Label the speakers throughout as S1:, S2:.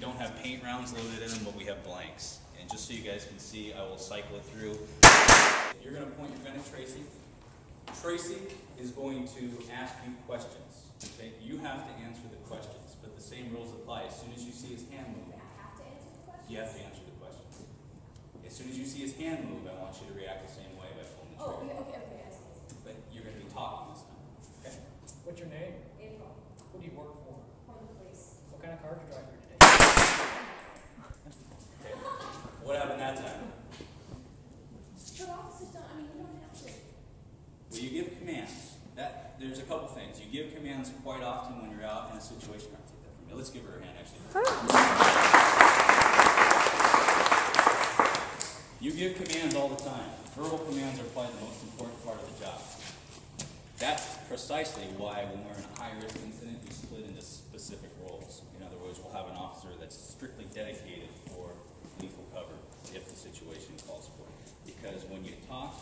S1: don't have paint rounds loaded in them, but we have blanks. And just so you guys can see, I will cycle it through. You're going to point your gun at Tracy. Tracy is going to ask you questions. Okay? You have to answer the questions, but the same rules apply. As soon as you see his hand move, you have to answer the questions. As soon as you see his hand move, I want you to react the same way by pulling the trigger.
S2: Okay.
S1: But you're going to be talking this time. Okay?
S3: What's your name?
S2: April.
S3: Who do you work for?
S2: For the police.
S3: What kind of car did you drive here today?
S1: Okay. What happened that time?
S2: But officers don't, I mean, you don't have to.
S1: Well, you give commands. There's a couple things. You give commands quite often when you're out in a situation. I'll take that from you. Let's give her a hand, actually. You give commands all the time. Verbal commands are probably the most important part of the job. That's precisely why when we're in a high-risk incident, we split into specific roles. In other words, we'll have an officer that's strictly dedicated for lethal cover if the situation calls for it. Because when you talk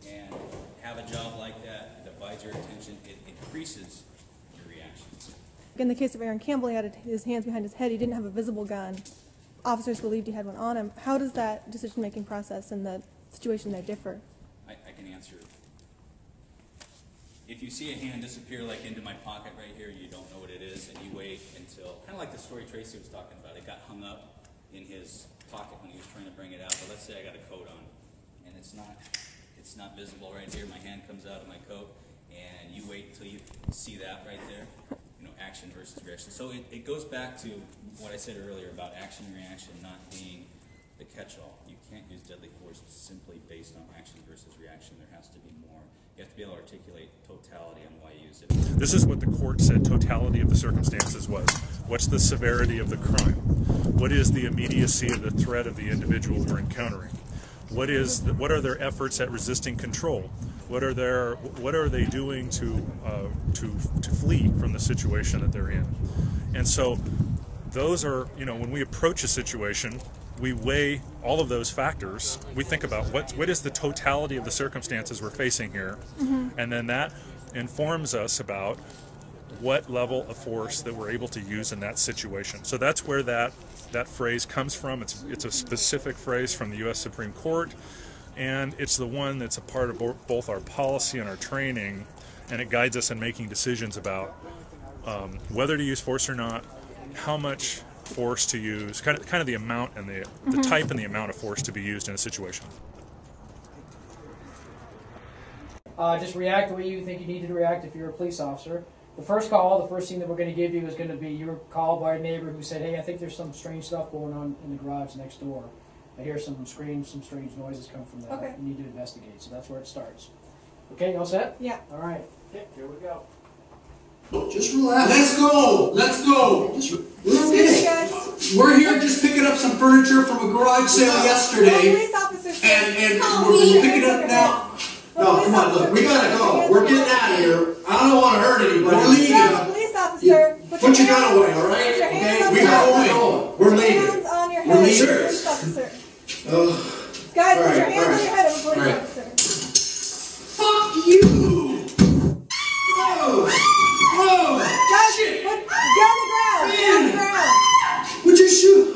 S1: and have a job like that, it divides your attention, it increases your reactions.
S4: In the case of Aaron Campbell, he had his hands behind his head. He didn't have a visible gun. Officers believed he had one on him. How does that decision-making process and the situation there differ?
S1: I can answer. If you see a hand disappear like into my pocket right here, you don't know what it is, and you wait until, kind of like the story Tracy was talking about, it got hung up in his pocket when he was trying to bring it out. But let's say I got a coat on, and it's not visible right here. My hand comes out of my coat, and you wait until you see that right there. You know, action versus reaction. So it goes back to what I said earlier about action and reaction not being the catch-all. You can't use deadly force simply based on action versus reaction. There has to be more. You have to be able to articulate totality on why you use it.
S5: This is what the court said totality of the circumstances was. What's the severity of the crime? What is the immediacy of the threat of the individual we're encountering? What are their efforts at resisting control? What are they doing to flee from the situation that they're in? And so those are, when we approach a situation, we weigh all of those factors. We think about what is the totality of the circumstances we're facing here, and then that informs us about what level of force that we're able to use in that situation. So that's where that phrase comes from. It's a specific phrase from the U.S. Supreme Court, and it's the one that's a part of both our policy and our training, and it guides us in making decisions about whether to use force or not, how much force to use, kind of the amount and the type and the amount of force to be used in a situation.
S3: Just react the way you think you need to react if you're a police officer. The first call, the first thing that we're going to give you is going to be you were called by a neighbor who said, hey, I think there's some strange stuff going on in the garage next door. I hear some screams, some strange noises come from that.
S4: Okay.
S3: You need to investigate. So that's where it starts. Okay, you all set?
S4: Yeah.
S3: All right. Okay, here we go.
S6: Just relax. Let's go. Let's go. Let's get We're here just picking up some furniture from a garage sale yesterday.
S4: Police officers.
S6: And we're picking it up now. No, come on, look, we gotta go. We're getting out of here. I don't want to hurt anybody. We're leaving.
S4: Police officer.
S6: Put your gun away, all right? Okay, we go. We're leaving.
S4: Hands on your head.
S6: We're leaving.
S4: Police officer. Guys, put your hands on your head of a police officer.
S6: Fuck you! Whoa! Whoa!
S4: Guys,
S6: Shit!
S4: get on the ground. Get on the ground.
S6: Would you shoot?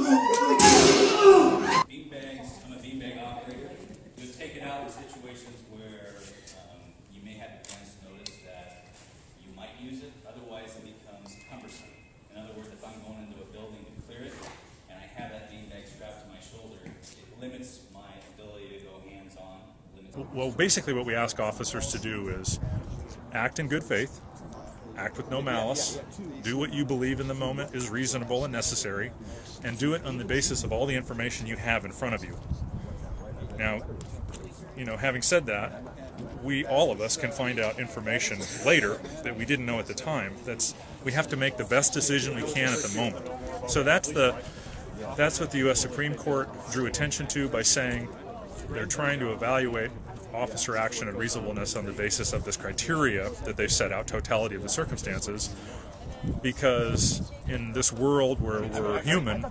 S1: Beanbags, I'm a beanbag operator. You'll take it out in situations where you may have advance notice that you might use it, otherwise it becomes cumbersome. In other words, if I'm going into a building to clear it, and I have that beanbag strapped to my shoulder, it limits my ability to go hands-on.
S5: Well, basically what we ask officers to do is act in good faith, act with no malice, do what you believe in the moment is reasonable and necessary, and do it on the basis of all the information you have in front of you. Now, having said that, all of us can find out information later that we didn't know at the time. We have to make the best decision we can at the moment. So that's what the U.S. Supreme Court drew attention to by saying they're trying to evaluate officer action and reasonableness on the basis of this criteria that they've set out, totality of the circumstances, because in this world where we're human,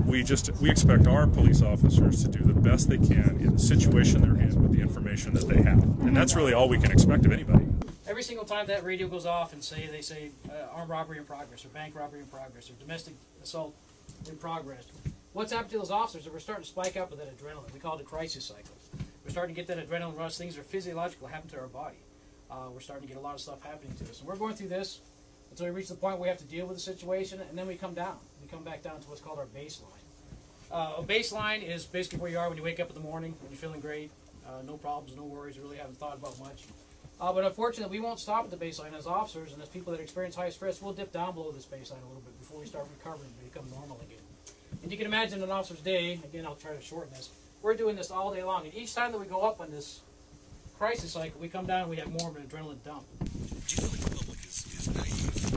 S5: we expect our police officers to do the best they can in the situation they're in with the information that they have. And that's really all we can expect of anybody.
S3: Every single time that radio goes off and they say armed robbery in progress, or bank robbery in progress, or domestic assault in progress. What's happened to those officers is we're starting to spike up with that adrenaline. We call it a crisis cycle. We're starting to get that adrenaline rush. Things are physiological happen to our body. We're starting to get a lot of stuff happening to us. And we're going through this until we reach the point where we have to deal with the situation, and then we come down. We come back down to what's called our baseline. A baseline is basically where you are when you wake up in the morning, when you're feeling great, no problems, no worries, you really haven't thought about much. But unfortunately, we won't stop at the baseline as officers, and as people that experience high stress, we'll dip down below this baseline a little bit before we start recovering and become normal again. And you can imagine an officer's day, again, I'll try to shorten this, we're doing this all day long, and each time that we go up on this crisis cycle, we come down and we have more of an adrenaline dump.
S7: Do you feel like the public is naive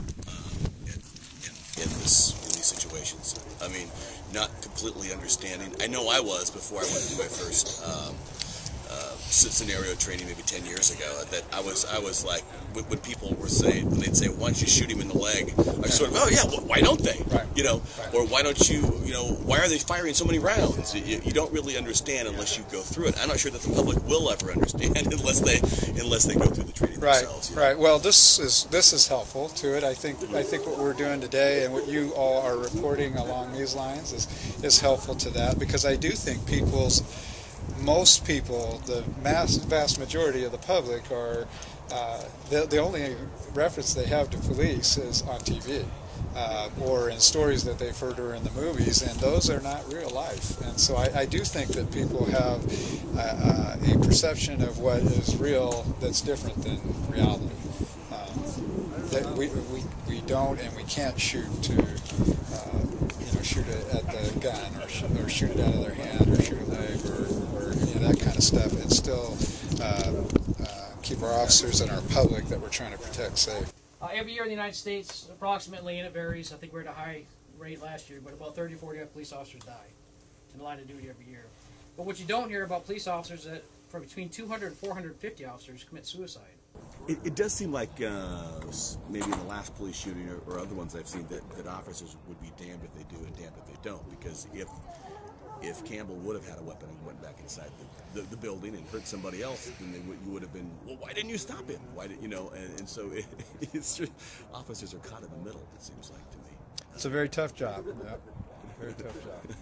S7: in these situations? I mean, not completely understanding. I know I was before I went through my first scenario training maybe 10 years ago. That I was like, when people were saying, when they'd say, "Why don't you shoot him in the leg?" I was sort of, "Oh yeah, why don't they?"
S8: Right.
S7: You know,
S8: Right.
S7: or why don't you? You know, why are they firing so many rounds? You don't really understand unless you go through it. I'm not sure that the public will ever understand unless they go through the training themselves.
S8: Right. Right. Well, this is helpful to it. I think what we're doing today and what you all are reporting along these lines is helpful to that, because I do think most people, the vast majority of the public, are the only reference they have to police is on TV or in stories that they've heard or in the movies, and those are not real life. And so I do think that people have a perception of what is real that's different than reality. That we don't and we can't shoot shoot it at the gun or shoot it out of their hand or shoot a leg or any of that kind of stuff, and still keep our officers and our public that we're trying to protect safe.
S3: Every year in the United States, approximately, and it varies, I think we're at a high rate last year, but about 30 or 40 police officers die in the line of duty every year. But what you don't hear about police officers is that for between 200 and 450 officers commit suicide.
S7: It does seem like maybe in the last police shooting or other ones I've seen that officers would be damned if they do and damned if they don't, because if Campbell would have had a weapon and went back inside the building and hurt somebody else, then you would have been, well, why didn't you stop him? Why did And so it's just, officers are caught in the middle, it seems like to me.
S8: It's a very tough job. Yep. Very tough job.